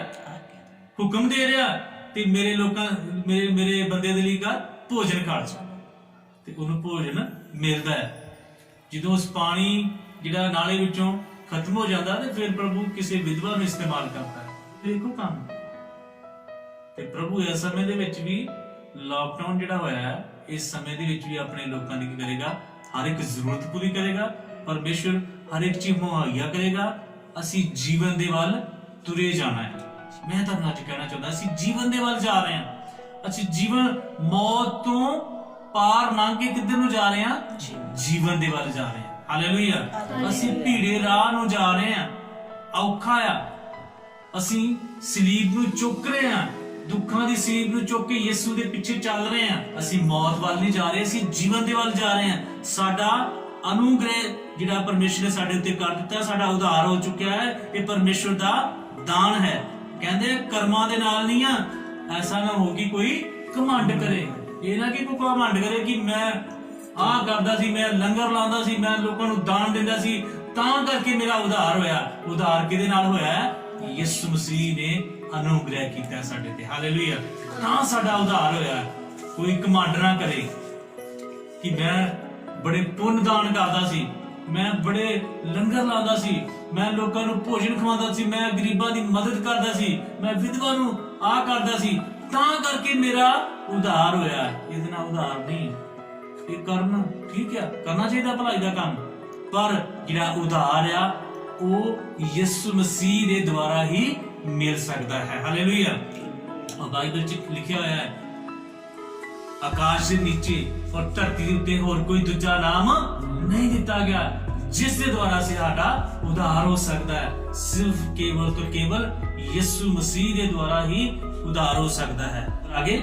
ਹੁਕਮ ਦੇ ਰਿਹਾ ਤੇ ਮੇਰੇ ਲੋਕਾਂ ਮੇਰੇ ਬੰਦੇ ਦੇ ਲਈ ਕਾ ਭੋਜਨ ਖਾ ਲਓ, ਤੇ ਉਹਨੂੰ ਭੋਜਨ ਮਿਲਦਾ ਹੈ। ਜਦੋਂ ਉਸ ਪਾਣੀ ਜਿਹੜਾ ਨਾਲੇ ਵਿੱਚੋਂ ਖਤਮ ਹੋ ਜਾਂਦਾ ਤੇ ਫਿਰ ਪ੍ਰਭੂ ਕਿਸੇ ਵਿਧਵਾ ਨੂੰ ਇਸਤੇਮਾਲ ਕਰਦਾ ਹੈ। ਦੇਖੋ ਕੰਮ ਤੇ ਪ੍ਰਭੂ ਇਸ ਸਮੇਂ ਦੇ ਵਿੱਚ ਵੀ ਲਾਕਡਾਊਨ ਜਿਹੜਾ ਹੋਇਆ ਹੈ, ਇਸ ਸਮੇਂ ਦੇ ਵਿੱਚ ਵੀ ਆਪਣੇ ਲੋਕਾਂ ਦੀ ਕੀ ਕਰੇਗਾ? ਹਰ ਇੱਕ ਜ਼ਰੂਰਤ ਪੂਰੀ ਕਰੇਗਾ। ਪਰਮੇਸ਼ਰ ਹਰ ਇੱਕ ਚੀਜ਼ ਮੁਹੱਈਆ ਕਰੇਗਾ। ਅਸੀਂ ਜੀਵਨ ਦੇ ਵੱਲ ਤੁਰੇ ਜਾਣਾ ਹੈ। ਮੈਂ ਤੁਹਾਨੂੰ ਅੱਜ ਕਹਿਣਾ ਚਾਹੁੰਦਾ, ਅਸੀਂ ਜੀਵਨ ਦੇ ਵੱਲ ਜਾ ਰਹੇ ਹਾਂ। ਅਸੀਂ ਜੀਵਨ ਮੌਤ ਤੋਂ ਪਾਰ ਲੰਘ ਕੇ ਕਿੱਧਰ ਨੂੰ ਜਾ ਰਹੇ ਹਾਂ? ਜੀਵਨ ਦੇ ਵੱਲ ਜਾ ਰਹੇ ਹਾਂ। ਹਾਲੇਲੂਇਆ। ਅਸੀਂ ਭੀੜੇ ਰਾਹ ਨੂੰ ਜਾ ਰਹੇ ਹਾਂ, ਔਖਾ ਆ। ਅਸੀਂ ਸਲੀਬ ਨੂੰ ਚੁੱਕ ਰਹੇ ਹਾਂ, ਦੁੱਖਾਂ ਦੀ ਸਲੀਬ ਨੂੰ ਚੁੱਕ ਕੇ ਯਿਸੂ ਦੇ ਪਿੱਛੇ ਚੱਲ ਰਹੇ ਹਾਂ। ਅਸੀਂ ਮੌਤ ਵੱਲ ਨਹੀਂ ਜਾ ਰਹੇ, ਅਸੀਂ ਜੀਵਨ ਦੇ ਵੱਲ ਜਾ ਰਹੇ ਹਾਂ। ਸਾਡਾ ਅਨੁਗ੍ਰਹਿ ਜਿਹੜਾ ਪਰਮੇਸ਼ਰ ਨੇ ਸਾਡੇ ਉੱਤੇ ਕਰ ਦਿੱਤਾ, ਸਾਡਾ ਉਧਾਰ ਹੋ ਚੁੱਕਿਆ ਹੈ। ਇਹ ਪਰਮੇਸ਼ਰ ਦਾ ਦਾਨ ਹੈ। ਕਹਿੰਦੇ ਕਰਮਾਂ ਦੇ ਨਾਲ ਨਹੀਂ ਆ, ਐਸਾ ਨਾ ਹੋ ਕਿ ਕੋਈ ਘਮੰਡ ਕਰੇ। ਇਹ ਨਾ ਕਿ ਕੋਈ ਘਮੰਡ ਕਰੇ ਕਿ ਮੈਂ ਆਹ ਕਰਦਾ ਸੀ, ਮੈਂ ਲੰਗਰ ਲਾਉਂਦਾ ਸੀ, ਮੈਂ ਲੋਕਾਂ ਨੂੰ ਦਾਨ ਦਿੰਦਾ ਸੀ, ਤਾਂ ਕਰਕੇ ਮੇਰਾ ਉਧਾਰ ਹੋਇਆ। ਉਧਾਰ ਕਿਹਦੇ ਨਾਲ ਹੋਇਆ? ਯਿਸੂ ਮਸੀਹ ਨੇ ਅਨੁਗ੍ਰਹਿ ਕੀਤਾ ਸਾਡੇ ਤੇ। ਹਾਲੇਲੂਇਆ। ਤਾਂ ਸਾਡਾ ਉਧਾਰ ਹੋਇਆ। ਕੋਈ ਘਮੰਡ ਨਾ ਕਰੇ ਕਿ ਮੈਂ ਬੜੇ ਪੁੰਨ ਦਾਨ ਕਰਦਾ ਸੀ, ਮੈਂ ਬੜੇ ਲੰਗਰ ਲਾਉਂਦਾ ਸੀ, ਮੈਂ ਲੋਕਾਂ ਨੂੰ ਭੋਜਨ ਖਵਾਉਂਦਾ ਸੀ, ਮੈਂ ਗਰੀਬਾਂ ਦੀ ਮਦਦ ਕਰਦਾ ਸੀ, ਮੈਂ ਵਿਧਵਾ ਨੂੰ ਆਹ ਕਰਦਾ ਸੀ, ਤਾਂ ਕਰਕੇ ਮੇਰਾ ਉਧਾਰ ਹੋਇਆ। ਇਹਦੇ ਨਾਲ ਉਧਾਰ ਨਹੀਂ। ਇਹ ਕਰਮ ਠੀਕ ਆ, ਕਰਨਾ ਚਾਹੀਦਾ ਭਲਾਈ ਦਾ ਕੰਮ, ਪਰ ਜਿਹੜਾ ਉਧਾਰ ਆ ਉਹ ਯਿਸੂ ਮਸੀਹ ਦੇ ਦੁਆਰਾ ਹੀ ਮਿਲ ਸਕਦਾ ਹੈ। ਹਾਲੇਲੂਇਆ। और बाइबल च लिखा होया है, आकाश के नीचे और धरती के उत्ते होर कोई दूजा नाम नहीं दिता गया जिस दे द्वारा साडा उद्धार हो सकता है। सिर्फ केवल तो केवल यीशु मसीह के द्वारा ही उद्धार हो सकता है। आगे,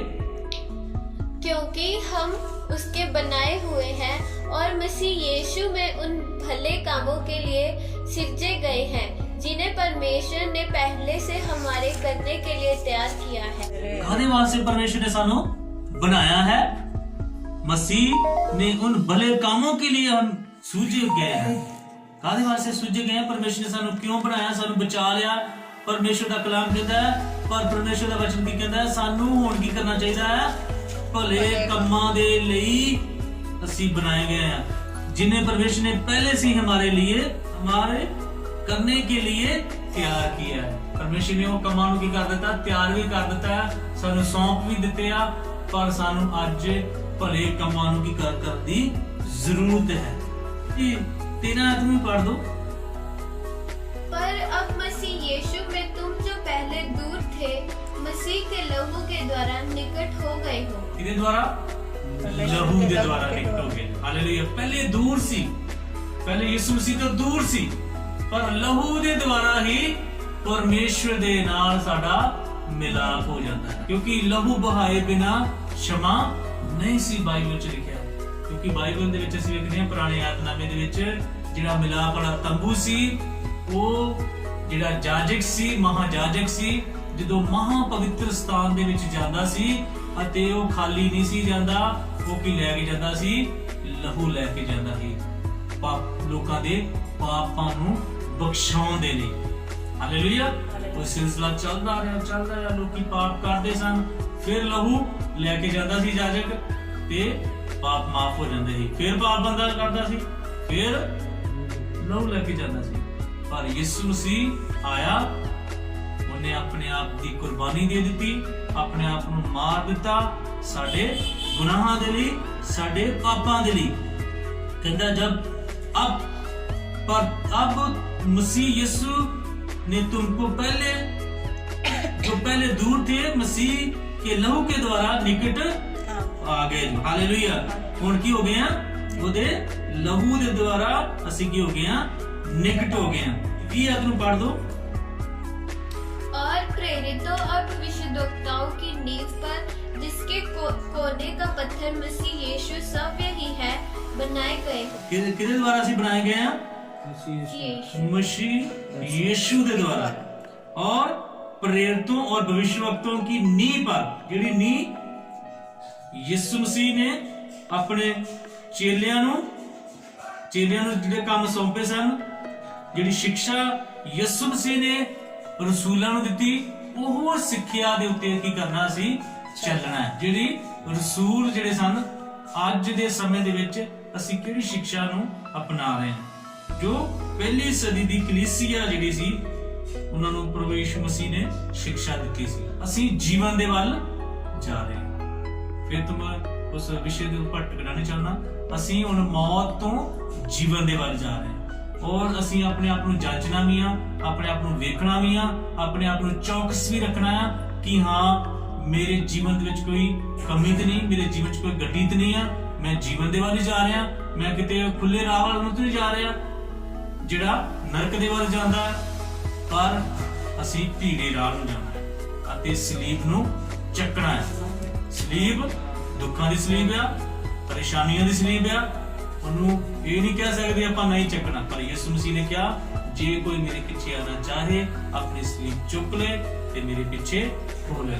क्योंकि हम उसके बनाए हुए हैं और मसीह यीशु में उन भले कामों के लिए सिरजे गए हैं जिन्हें परमेश्वर ने पहले से हमारे करने के लिए तैयार किया है। कादे वास्ते परमेश्वर ने सानू बनाया है? मसीह ने उन भले कामों के लिए हम सूझे गए हैं। कादे वास्ते सूझे गए हैं? परमेश्वर ने सानू क्यों बनाया? सानू बचा लिया। परमेश्वर का कलाम कहता है, पर परमेश्वर का वचन की कहता है सानू हुण की करना चाहिए? भले कामां दे लई ਅਸੀਂ बनाए गए हैं, जिन्हें परमेश्वर ने पहले से हमारे लिए हमारे करने के लिए तैयार किया है। परमेश्वर ने वो कामां नूं की कर दिता, तैयार भी कर दिता है, सानू सौंप भी दिते आ, पर सानू अज भले कामां नूं की करने दी जरूरत है। 13 आयत में पढ़ दो। पर अब मसीह यीशु में तुम जो पहले दूर थे मसीह के लहू के द्वारा निकट हो गए हो। किसके द्वारा? लहू के द्वारा निकट हो गए। हालेलुया। पहले दूर सी, पहले यीशु मसीह तो दूर सी, पर लहू के द्वारा ही परमेश्वर दे नाल साडा मिलाप हो जाता है। क्योंकि लहू बहाए बिना क्षमा नहीं सी बाइबल च लिखिया। क्योंकि बाइबल दे विच असीं वेखदे हां पुराने आयतनामे दे विच जिहड़ा मिलाप वाला तंबू सी, ਉਹ ਜਿਹੜਾ ਜਾਜਕ ਸੀ, ਮਹਾਜਾਜਕ ਸੀ, ਜਦੋਂ ਮਹਾ ਪਵਿੱਤਰ ਸਥਾਨ ਦੇ ਵਿੱਚ ਜਾਂਦਾ ਸੀ ਅਤੇ ਉਹ ਖਾਲੀ ਨਹੀਂ ਸੀ ਜਾਂਦਾ, ਉਹ ਕੀ ਲੈ ਕੇ ਜਾਂਦਾ ਸੀ? ਲਹੂ ਲੈ ਕੇ ਜਾਂਦਾ ਸੀ, ਲੋਕਾਂ ਦੇ ਪਾਪਾਂ ਨੂੰ ਬਖਸ਼ਾਉਣ ਦੇ ਲਈ। ਹਾਲੇਲੂਇਆ। ਉਹ ਸਿਲਸਿਲਾ ਚੱਲਦਾ ਰਿਹਾ, ਲੋਕੀ ਪਾਪ ਕਰਦੇ ਸਨ, ਫਿਰ ਲਹੂ ਲੈ ਕੇ ਜਾਂਦਾ ਸੀ ਜਾਜਕ ਤੇ ਪਾਪ ਮਾਫ ਹੋ ਜਾਂਦੇ ਸੀ। ਫਿਰ ਪਾਪ ਬੰਦਾ ਕਰਦਾ ਸੀ, ਫਿਰ ਲਹੂ ਲੈ ਕੇ ਜਾਂਦਾ ਸੀ। पर यीशु मसीह आया, उन्हें अपने आप की कुर्बानी दे दी, अपने आप को मार दिता साडे गुनाहां दे लई, साडे पापां दे लई। कहंदा जब अब मसीह यीशु ने तुमको पहले दूर थे, मसीह के लहू के द्वारा निकट आ गए। हालेलुया। हुण की हो गए हैं? ਉਹਦੇ लहू के द्वारा ਅਸੀਂ की हो गए हैं? निकट हो गए हैं। 20 आयत पढ़ दो। और प्रेरितों और भविष्यद्वक्ताओं की नींव पर जिसके कोने का पत्थर मसीह यीशु सव्य ही है बनाए गए। किसके द्वारा ਅਸੀਂ बनाए गए हैं? मसीह यीशु के द्वारा। और प्रेरितों और भविष्यवक्ताओं की नींव पर, ਜਿਹੜੀ नींव यीशु मसीह ने अपने चेलियां ਨੂੰ ਜਿਹੜੇ ਕੰਮ ਸੌਂਪੇ ਸਨ, ਜਿਹੜੀ ਸਿੱਖਿਆ ਯਿਸੂ ਮਸੀਹ ਨੇ ਰਸੂਲਾਂ ਨੂੰ ਦਿੱਤੀ, ਉਹ ਸਿੱਖਿਆ ਦੇ ਉੱਤੇ ਕੀ ਕਰਨਾ ਸੀ? ਚੱਲਣਾ ਹੈ। ਜਿਹੜੀ ਰਸੂਲ ਜਿਹੜੇ ਸਨ, ਅੱਜ ਦੇ ਸਮੇਂ ਦੇ ਵਿੱਚ ਅਸੀਂ ਕਿਹੜੀ ਸਿੱਖਿਆ ਨੂੰ ਅਪਣਾ ਰਹੇ ਹਾਂ? ਜੋ ਪਹਿਲੀ ਸਦੀ ਦੀ ਕਲੀਸਿਆ ਜਿਹੜੀ ਸੀ, ਉਹਨਾਂ ਨੂੰ ਪ੍ਰਭੂ ਯਿਸੂ ਮਸੀਹ ਨੇ ਸਿੱਖਿਆ ਦਿੱਤੀ ਸੀ। ਅਸੀਂ ਜੀਵਨ ਦੇ ਵੱਲ ਜਾ ਰਹੇ ਹਾਂ। ਫਿਰ ਤੁਮ ਉਸ ਵਿਸ਼ੇ ਦੇ ਉੱਪਰ ਟਿਕਣਾ ਨਹੀਂ ਚਾਹੁੰਦਾ। ਅਸੀਂ ਹੁਣ ਮੌਤ ਤੋਂ ਜੀਵਨ ਦੇ ਵੱਲ ਜਾ ਰਹੇ ਹਾਂ, ਔਰ ਅਸੀਂ ਆਪਣੇ ਆਪ ਨੂੰ ਜਾਂਚਣਾ ਵੀ ਆ, ਆਪਣੇ ਆਪ ਨੂੰ ਵੇਖਣਾ ਵੀ ਆ, ਆਪਣੇ ਆਪ ਨੂੰ ਚੌਕਸ ਵੀ ਰੱਖਣਾ ਆ ਕਿ ਹਾਂ ਮੇਰੇ ਜੀਵਨ ਦੇ ਵਿੱਚ ਕੋਈ ਕਮੀ ਤਾਂ ਨਹੀਂ, ਮੇਰੇ ਜੀਵਨ 'ਚ ਕੋਈ ਗੱਡੀ ਤਾਂ ਨਹੀਂ ਆ, ਮੈਂ ਜੀਵਨ ਦੇ ਵੱਲ ਹੀ ਜਾ ਰਿਹਾ, ਮੈਂ ਕਿਤੇ ਖੁੱਲੇ ਰਾਹ ਵੱਲ ਨੂੰ ਤਾਂ ਨਹੀਂ ਜਾ ਰਿਹਾ ਜਿਹੜਾ ਨਰਕ ਦੇ ਵੱਲ ਜਾਂਦਾ ਹੈ। ਪਰ ਅਸੀਂ ਭੀੜੇ ਰਾਹ ਨੂੰ ਜਾਣਾ ਹੈ ਅਤੇ ਸਲੀਬ ਨੂੰ ਚੱਕਣਾ ਹੈ। ਸਲੀਬ ਦੁੱਖਾਂ ਦੀ ਸਲੀਬ ਆ, ਪਰੇਸ਼ਾਨੀਆਂ ਦੀ ਸਲੀਬ ਆ, ਉਹਨੂੰ ਇਹ ਨਹੀਂ ਕਹਿ ਸਕਦੇ ਆਪਾਂ ਨਹੀਂ ਚੱਕਣਾ। ਪਰ ਯਿਸੂ ਮਸੀਹ ਨੇ ਕਿਹਾ ਜੇ ਕੋਈ ਮੇਰੇ ਪਿੱਛੇ ਆਣਾ ਚਾਹੇ ਆਪਣੀ ਸਲੀਬ ਚੁੱਕ ਲੈ ਤੇ ਮੇਰੇ ਪਿੱਛੇ ਹੋ ਲੈ।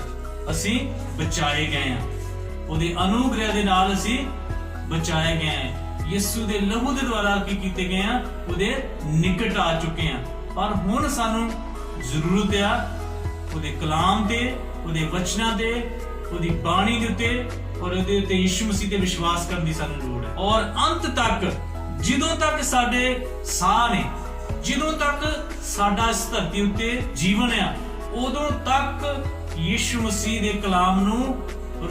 ਅਸੀਂ ਬਚਾਏ ਗਏ ਆ, ਉਹਦੇ ਅਨੁਗ੍ਰਹਿ ਦੇ ਨਾਲ ਅਸੀਂ ਬਚਾਏ ਗਏ ਆ। ਯਿਸੂ ਦੇ ਲਹੂ ਦੇ ਦੁਆਰਾ ਕੀ ਕੀਤੇ ਗਏ ਆ? ਉਹਦੇ ਨਿਕਟ ਆ ਚੁੱਕੇ ਆ। ਪਰ ਹੁਣ ਸਾਨੂੰ ਜ਼ਰੂਰਤ ਆ ਉਹਦੇ ਕਲਾਮ ਤੇ, ਉਹਦੇ ਵਚਨਾਂ ਤੇ, ਉਹਦੀ ਬਾਣੀ ਦੇ ਉੱਤੇ ਔਰ ਉਹਦੇ ਉੱਤੇ ਯਿਸੂ ਮਸੀਹ ਤੇ ਵਿਸ਼ਵਾਸ ਕਰਨ ਦੀ ਸਾਨੂੰ ਲੋੜ ਹੈ। ਔਰ ਅੰਤ ਤੱਕ, ਜਦੋਂ ਤੱਕ ਸਾਡੇ ਸਾਹ ਨੇ, ਜਦੋਂ ਤੱਕ ਸਾਡਾ ਇਸ ਧਰਤੀ ਉੱਤੇ ਜੀਵਨ ਆ, ਉਦੋਂ ਤੱਕ ਯਿਸੂ ਮਸੀਹ ਦੇ ਕਲਾਮ ਨੂੰ,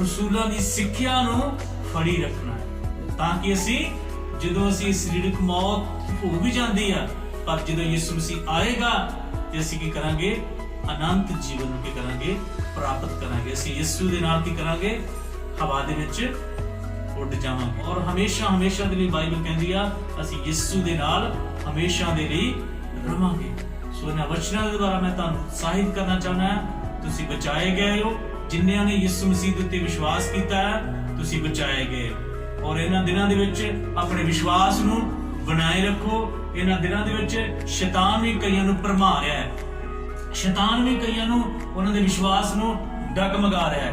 ਰਸੂਲਾਂ ਦੀ ਸਿੱਖਿਆ ਨੂੰ ਫੜੀ ਰੱਖਣਾ ਹੈ, ਤਾਂ ਕਿ ਅਸੀਂ ਜਦੋਂ ਅਸੀਂ ਸਰੀਰਕ ਮੌਤ ਹੋ ਵੀ ਜਾਂਦੀ ਆ, ਪਰ ਜਦੋਂ ਯਿਸੂ ਮਸੀਹ ਆਏਗਾ ਤੇ ਅਸੀਂ ਕੀ ਕਰਾਂਗੇ? ਅਨੰਤ ਜੀਵਨ ਨੂੰ ਕੀ ਕਰਾਂਗੇ? ਪ੍ਰਾਪਤ ਕਰਾਂਗੇ। ਅਸੀਂ ਯਿਸੂ ਦੇ ਨਾਲ ਕੀ ਕਰਾਂਗੇ? ਹਵਾ ਦੇ ਵਿੱਚ ਉੱਡ ਜਾਵਾਂਗੇ। ਔਰ ਹਮੇਸ਼ਾ ਹਮੇਸ਼ਾ ਦੇ ਲਈ ਬਾਈਬਲ ਕਹਿੰਦੀ ਆ ਅਸੀਂ ਯਿਸੂ ਦੇ ਨਾਲ ਹਮੇਸ਼ਾ ਦੇ ਲਈ ਰਵਾਂਗੇ। ਸੋ ਇਹਨਾਂ ਵਚਨਾਂ ਦੇ ਦੁਆਰਾ ਮੈਂ ਤੁਹਾਨੂੰ ਉਤਸ਼ਾਹਿਤ ਕਰਨਾ ਚਾਹੁੰਦਾ ਹਾਂ, ਤੁਸੀਂ ਬਚਾਏ ਗਏ ਹੋ। ਜਿਨ੍ਹਾਂ ਨੇ ਯਿਸੂ ਮਸੀਹ ਦੇ ਉੱਤੇ ਵਿਸ਼ਵਾਸ ਕੀਤਾ ਹੈ, ਤੁਸੀਂ ਬਚਾਏ ਗਏ ਹੋ। ਔਰ ਇਹਨਾਂ ਦਿਨਾਂ ਦੇ ਵਿੱਚ ਆਪਣੇ ਵਿਸ਼ਵਾਸ ਨੂੰ ਬਣਾਏ ਰੱਖੋ। ਇਹਨਾਂ ਦਿਨਾਂ ਦੇ ਵਿੱਚ ਸ਼ੈਤਾਨ ਵੀ ਕਈਆਂ ਨੂੰ ਭਰਮਾ ਰਿਹਾ ਹੈ, ਸ਼ੈਤਾਨ ਵੀ ਕਈਆਂ ਨੂੰ ਉਹਨਾਂ ਦੇ ਵਿਸ਼ਵਾਸ ਨੂੰ ਡਗਮਗਾ ਰਿਹਾ ਹੈ।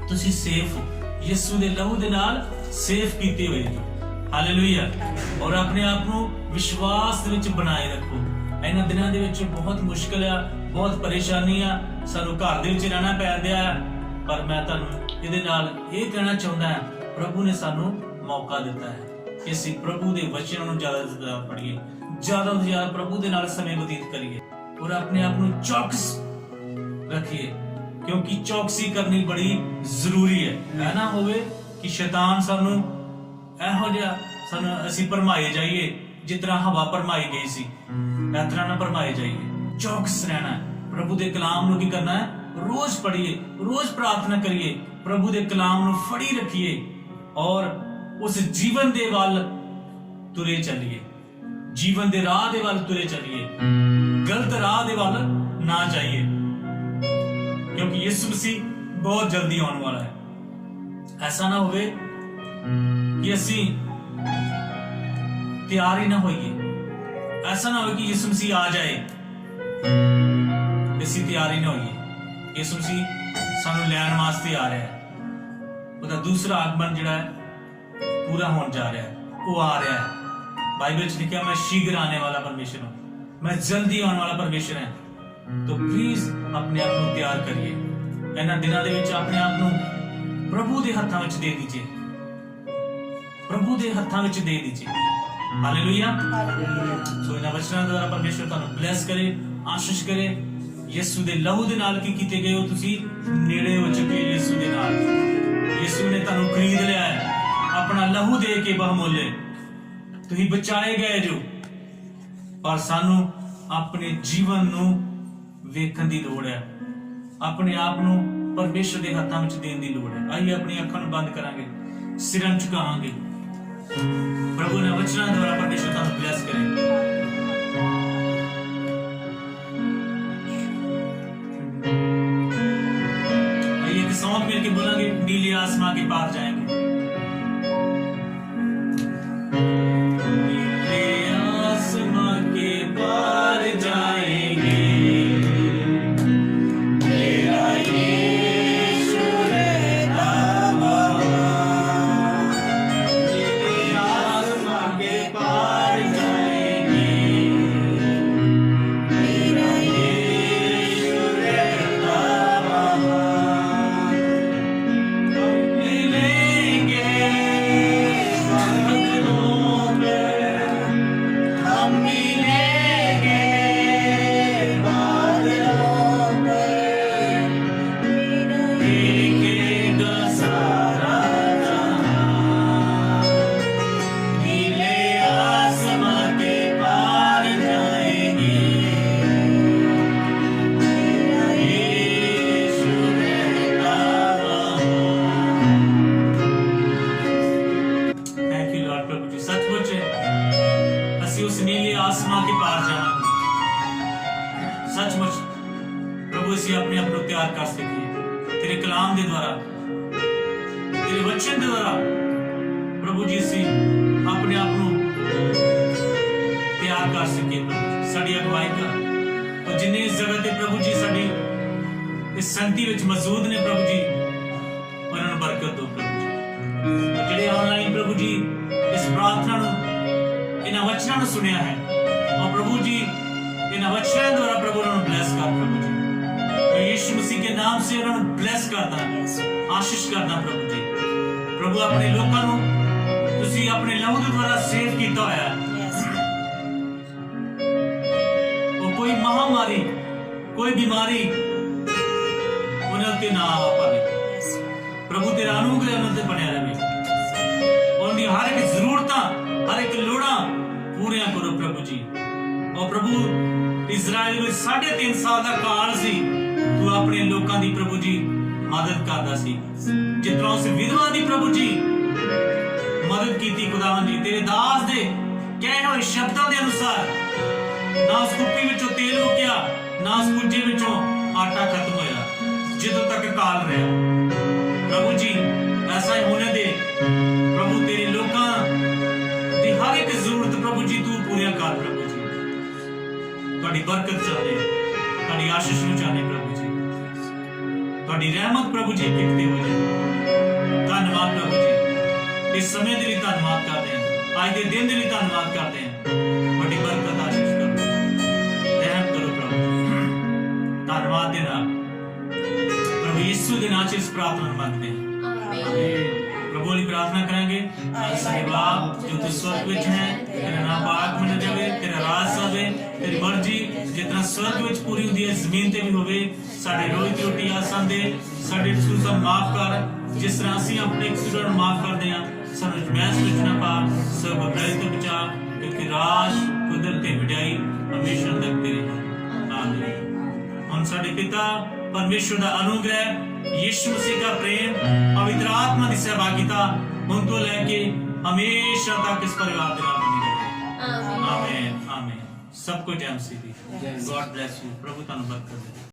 ਤੁਸੀਂ ਸੇਫ ਹੋ, ਯਿਸੂ ਦੇ ਲਹੂ ਦੇ ਨਾਲ ਸੇਫ ਕੀਤੇ ਹੋਏ ਹੋ। ਹਾਲੇਲੂਇਆ। ਔਰ ਆਪਣੇ ਆਪ ਨੂੰ ਵਿਸ਼ਵਾਸ ਦੇ ਵਿੱਚ ਬਣਾਏ ਰੱਖੋ। ਇਹਨਾਂ ਦਿਨਾਂ ਦੇ ਵਿੱਚ ਬਹੁਤ ਮੁਸ਼ਕਲ ਆ, ਬਹੁਤ ਪਰੇਸ਼ਾਨੀ ਆ, ਸਾਨੂੰ ਘਰ ਦੇ ਵਿੱਚ ਰਹਿਣਾ ਪੈ ਰਿਹਾ ਹੈ। ਪਰ ਮੈਂ ਤੁਹਾਨੂੰ ਇਹਦੇ ਨਾਲ ਇਹ ਕਹਿਣਾ ਚਾਹੁੰਦਾ ਹਾਂ, ਪ੍ਰਭੂ ਨੇ ਸਾਨੂੰ ਮੌਕਾ ਦਿੱਤਾ ਹੈ ਕਿ ਅਸੀਂ ਪ੍ਰਭੂ ਦੇ ਵਚਨਾਂ ਨੂੰ ਜ਼ਿਆਦਾ ਤੋਂ ਜ਼ਿਆਦਾ ਪੜ੍ਹੀਏ, ਜ਼ਿਆਦਾ ਤੋਂ ਜ਼ਿਆਦਾ ਪ੍ਰਭੂ ਦੇ ਨਾਲ ਸਮੇਂ ਬਤੀਤ ਕਰੀਏ ਔਰ ਆਪਣੇ ਆਪ ਨੂੰ ਚੌਕਸ ਰੱਖੀਏ, ਕਿਉਂਕਿ ਚੌਕਸੀ ਕਰਨੀ ਬੜੀ ਜ਼ਰੂਰੀ ਹੈ। ਇਹ ਨਾ ਹੋਵੇ ਕਿ ਸ਼ੈਤਾਨ ਸਾਨੂੰ ਇਹੋ ਜਿਹਾ ਅਸੀਂ ਭਰਮਾਏ ਜਾਈਏ ਜਿਸ ਤਰ੍ਹਾਂ ਹਵਾ ਭਰਮਾਈ ਗਈ ਸੀ, ਇਸ ਤਰ੍ਹਾਂ ਨਾ ਭਰਮਾਏ ਜਾਈਏ। ਚੌਕਸ ਰਹਿਣਾ ਹੈ, ਪ੍ਰਭੂ ਦੇ ਕਲਾਮ ਨੂੰ ਕੀ ਕਰਨਾ ਹੈ? ਰੋਜ਼ ਪੜ੍ਹੀਏ, ਰੋਜ਼ ਪ੍ਰਾਰਥਨਾ ਕਰੀਏ, ਪ੍ਰਭੂ ਦੇ ਕਲਾਮ ਨੂੰ ਫੜੀ ਰੱਖੀਏ ਔਰ ਉਸ ਜੀਵਨ ਦੇ ਵੱਲ ਤੁਰੇ ਚੱਲੀਏ, ਜੀਵਨ ਦੇ ਰਾਹ ਦੇ ਵੱਲ ਤੁਰੇ ਚੱਲੀਏ, ਗਲਤ ਰਾਹ ਦੇ ਵੱਲ ਨਾ ਜਾਈਏ, ਕਿਉਂਕਿ ਯਿਸੂ ਮਸੀਹ ਬਹੁਤ ਜਲਦੀ ਆਉਣ ਵਾਲਾ ਹੈ। ਐਸਾ ਨਾ ਹੋਵੇ ਕਿ ਅਸੀਂ ਤਿਆਰ ਹੀ ਨਾ ਹੋਈਏ, ਐਸਾ ਨਾ ਹੋਵੇ ਕਿ ਯਿਸੂ ਮਸੀਹ ਆ ਜਾਏ, ਅਸੀਂ ਤਿਆਰ ਹੀ ਨਾ ਹੋਈਏ। ਯਿਸੂ ਮਸੀਹ ਸਾਨੂੰ ਲੈਣ ਵਾਸਤੇ ਆ ਰਿਹਾ ਹੈ, ਉਹਦਾ ਦੂਸਰਾ ਆਗਮਨ ਜਿਹੜਾ ਹੈ ਪੂਰਾ ਹੋਣ ਜਾ ਰਿਹਾ ਹੈ, ਉਹ ਆ ਰਿਹਾ ਹੈ। बाइबल में लिखा मैं शीघ्र आने वाला परमेश्वर हूं, मैं जल्दी आने वाला परमेश्वर है। तो प्लीज अपने आप को तैयार करिए, इन्हां दिनां दे विच अपने आप को प्रभु दे हत्थां विच दे दीजिए, प्रभु दे हत्थां विच दे दीजिए। ਹਾਲੇਲੂਇਆ। ਸੋ ਇਹਨਾਂ ਵਚਨਾਂ ਦੁਆਰਾ ਪਰਮੇਸ਼ਰ ਤੁਹਾਨੂੰ ਬਲੈਸ ਕਰੇ, ਆਸ਼ੀਸ਼ ਕਰੇ। ਯਿਸੂ ਦੇ ਲਹੂ ਦੇ ਨਾਲ ਕੀ ਕੀਤੇ ਗਏ ਹੋ, ਤੁਸੀਂ ਨੇੜੇ ਹੋ ਚੁੱਕੇ ਯਿਸੂ ਦੇ ਨਾਲ। ਯਿਸੂ ਨੇ ਤੁਹਾਨੂੰ ਖਰੀਦ ਲਿਆ ਹੈ ਆਪਣਾ ਲਹੂ ਦੇ ਕੇ ਬਹੁਮੁੱਲੇ। ਤੁਸੀਂ ਬਚਾਏ ਗਏ ਜੋ, ਪਰ ਸਾਨੂੰ ਆਪਣੇ ਜੀਵਨ ਨੂੰ ਵੇਖਣ ਦੀ ਲੋੜ ਹੈ, ਆਪਣੇ ਆਪ ਨੂੰ ਪਰਮੇਸ਼ਰ ਦੇ ਹੱਥਾਂ ਵਿੱਚ ਦੇਣ ਦੀ ਲੋੜ ਹੈ। ਆइए ਆਪਣੀ ਅੱਖਾਂ ਨੂੰ ਬੰਦ ਕਰਾਂਗੇ, ਸਿਰਾਂ ਨੂੰ ਝੁਕਾਵਾਂਗੇ। ਪ੍ਰਭੂ ਨੇ ਵਚਨਾਂ ਦੁਆਰਾ ਪਰਮੇਸ਼ਰ ਤੁਹਾਨੂੰ ਬਲੈਸ ਕਰੇ। सॉन्ग मिल के बोलेंगे, नीले आसमां के पार जाएंगे। नीले आसमां के पार जाएंगे, मेरा यीशु रहता वहाँ। नीले आसमां के पार जाएंगे, मेरा यीशु रहता वहाँ। उस नीले आसमां के पार जाना सचमुच प्रभु इसे अपने आप को तैयार कर सके तेरे कलाम के द्वारा, तेरे वचन के द्वारा। प्रभु जी से अपने आप को तैयार कर सके, साड़ी अगवाई कर। और जिन्हें इस जगह पे प्रभु जी साड़ी इस संगति विच मौजूद ने प्रभु जी, उन्होंने बरकत दो प्रभु जी। जिहड़े ऑनलाइन प्रभु जी इस प्रार्थना ਨੂੰ इन वचनों ने सुनिया है, और प्रभु जी इन वचनों द्वारा प्रभु उन्होंने ब्लेस कर प्रभु जी। तो यीशु मसीह के नाम से उन्होंने ब्लेस करता, आशीष करता प्रभु जी। प्रभु अपने लोगों को तुसी अपने लहू के द्वारा सेव किया होया है। वो कोई महामारी, कोई बीमारी उन्हें ते ना आ पावे। प्रभु तेरा अनुग्रह उन्हें ते बने रहे, उनकी हर एक जरूरत, हर एक लोड़ा पूरे करो प्रभु जी। और प्रभु इजराइल में 3.5 साल का काल सी, तू अपने लोगों की प्रभु जी मदद करता सी। जितना उस विधवा की प्रभु जी मदद की थी खुदावन जी, तेरे दास दे कहे हुए शब्दों के अनुसार ना उस कुप्पी विचों तेल मुक्या, ना उस कुज्जे विचों आटा खत्म होया, जिदों तक काल रहा। प्रभु जी ऐसा ही होने दे प्रभु, तेरे लोगों की हर एक जरूरत प्रभु जी तू पूरी कर प्रभु जी। तुहाडी बरकत चाहते, तुहाडी आशीष चाहते प्रभु जी, तुहाडी रहमत प्रभु जी दिखते हो जाए। धन्यवाद प्रभु जी, इस समय के लिए धन्यवाद करते हैं, आज के दिन के लिए धन्यवाद करते हैं। बड़ी बरकत आशीष करो, रहम करो प्रभु जी। धन्यवाद देना प्रभु यीशु के नाम से इस प्रार्थना मांगते हैं। प्रभु की प्रार्थना करेंगे। सारे बाप जो तू स्वर्ग विच है, तेरा नाम पाक मन जावे, तेरा राज आवे, तेरी मर्जी जितना स्वर्ग विच पूरी हुंदी है जमीन ते भी होवे। साडे रोज दी रोटी आज दे, साडे कसूर माफ कर जिस तरह असीं अपने कसूर माफ करदे हां। सानू मैस विच ना पा, सब बुराई तो बचा, क्योंकि राज कुदरत ते वडाई हमेशा तक तेरे है। आमीन। हम साडे पिता परमेश्वर का अनुग्रह, यीशु मसीह का प्रेम, पवित्र आत्मा की सहभागिता उनको लेके हमेशा तक इस परिवार के नाम बनी रहे। आमीन आमीन। सबको जय मसीह दी। God bless you. प्रभु तुहानू बरकत दे।